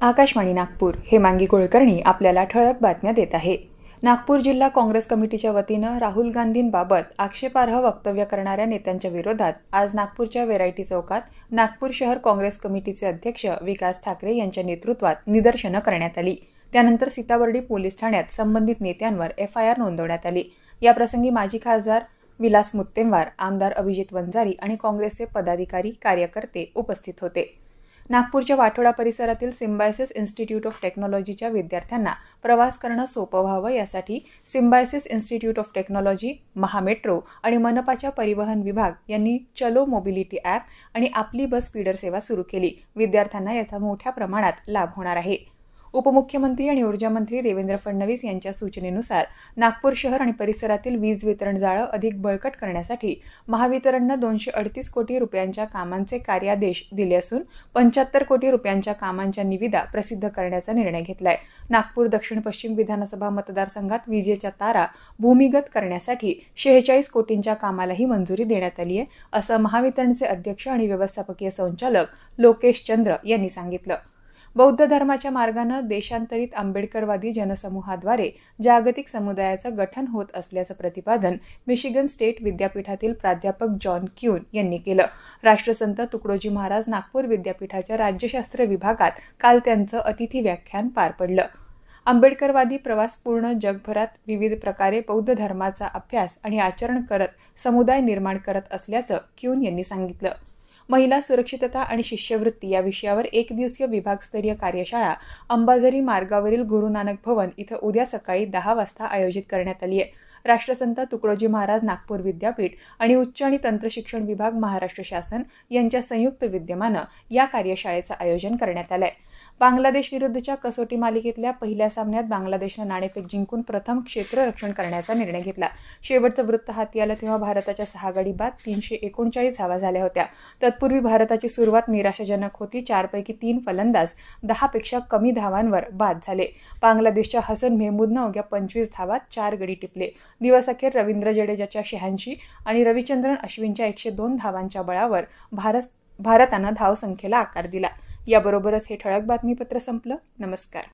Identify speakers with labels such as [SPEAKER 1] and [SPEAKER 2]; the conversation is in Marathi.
[SPEAKER 1] आकाशवाणी नागपूर हेमांगी कुलकर्णी आपल्याला ठळक बातम्या देत आहे। नागपूर जिल्हा काँग्रेस कमिटीच्या वतीनं राहुल गांधींबाबत आक्षेपार्ह वक्तव्य करणाऱ्या नेत्यांच्या विरोधात आज नागपूरच्या व्हेरायटी चौकात नागपूर शहर काँग्रेस कमिटीचे अध्यक्ष विकास ठाकरे यांच्या नेतृत्वात निदर्शनं करण्यात आली। त्यानंतर सीताबर्डी पोलीस ठाण्यात संबंधित नेत्यांवर एफआयआर नोंदवण्यात आली। याप्रसंगी माजी खासदार विलास मुत्तेमवार, आमदार अभिजित वंजारी आणि काँग्रेसचे पदाधिकारी कार्यकर्ते उपस्थित होते। नागपूरच्या वाठोडा परिसरातील सिम्बायसिस इन्स्टिट्यूट ऑफ टेक्नॉलॉजीच्या विद्यार्थ्यांना प्रवास करणं सोपं व्हावं यासाठी Symbiosis Institute of Technology, Mahametro आणि मनपाच्या परिवहन विभाग यांनी चलो मोबिलिटी ॲप आणि आपली बस फीडर सेवा सुरू केली। विद्यार्थ्यांना याचा मोठ्या प्रमाणात लाभ होणार आहे। उपमुख्यमंत्री आणि ऊर्जा मंत्री देवेंद्र फडणवीस यांच्या सूचनेनुसार नागपूर शहर आणि परिसरातील वीज वितरण जाळं अधिक बळकट करण्यासाठी महावितरणनं 238 कोटी रुपयांच्या कामांचे कार्यादेश दिले असून 75 कोटी रुपयांच्या कामांच्या निविदा प्रसिद्ध करण्याचा निर्णय घेतलाय। नागपूर दक्षिण पश्चिम विधानसभा मतदारसंघात विजेच्या तारा भूमिगत करण्यासाठी 46 कोटींच्या कामालाही मंजुरी देण्यात आली आहे, असं महावितरणचे अध्यक्ष आणि व्यवस्थापकीय संचालक लोकेश चंद्र यांनी सांगितलं। बौद्ध धर्माच्या मार्गानं देशांतरित आंबेडकरवादी जनसमूहाद्वारे जागतिक समुदायाचं गठन होत असल्याचं प्रतिपादन मिशिगन स्टेट विद्यापीठातील प्राध्यापक जॉन क्यून यांनी केलं। राष्ट्रसंत तुकडोजी महाराज नागपूर विद्यापीठाच्या राज्यशास्त्र विभागात काल त्यांचं अतिथी व्याख्यान पार पडलं। आंबेडकरवादी प्रवास पूर्ण जगभरात विविध प्रकारे बौद्ध धर्माचा अभ्यास आणि आचरण करत समुदाय निर्माण करत असल्याचं क्यून यांनी सांगितलं। महिला सुरक्षितता आणि शिष्यवृत्ती या विषयावर एक दिवसीय विभागस्तरीय कार्यशाळा अंबाझरी मार्गावरील गुरु नानक भवन इथं उद्या सकाळी 10 वाजता आयोजित करण्यात आली आहे। राष्ट्रसंत तुकडोजी महाराज नागपूर विद्यापीठ आणि उच्च आणि तंत्र शिक्षण विभाग महाराष्ट्र शासन यांच्या संयुक्त विद्यमानं या कार्यशाळेचं आयोजन करण्यात आलं आहे। बांगलादेश विरुद्धच्या कसोटी मालिकेतल्या पहिल्या सामन्यात बांगलादेशनं नाणेफेक जिंकून प्रथम क्षेत्ररक्षण करण्याचा निर्णय घेतला। शेवटचं वृत्त हाती आलं तेव्हा भारताच्या 6 गडी बाद 339 धावा झाल्या होत्या। तत्पूर्वी भारताची सुरुवात निराशाजनक होती। 4 पैकी 3 फलंदाज 10 पेक्षा कमी धावांवर बाद झाले। बांगलादेशच्या हसन मेहमूदनं अवघ्या 25 धावात 4 गडी टिपले। दिवसअखेर रवींद्र जडेजाच्या 86 आणि रविचंद्रन अश्विनच्या 102 धावांच्या बळावर भारतानं धावसंख्येला आकार दिला। याबरोबरच हे ठळक बातमीपत्र संपलं। नमस्कार।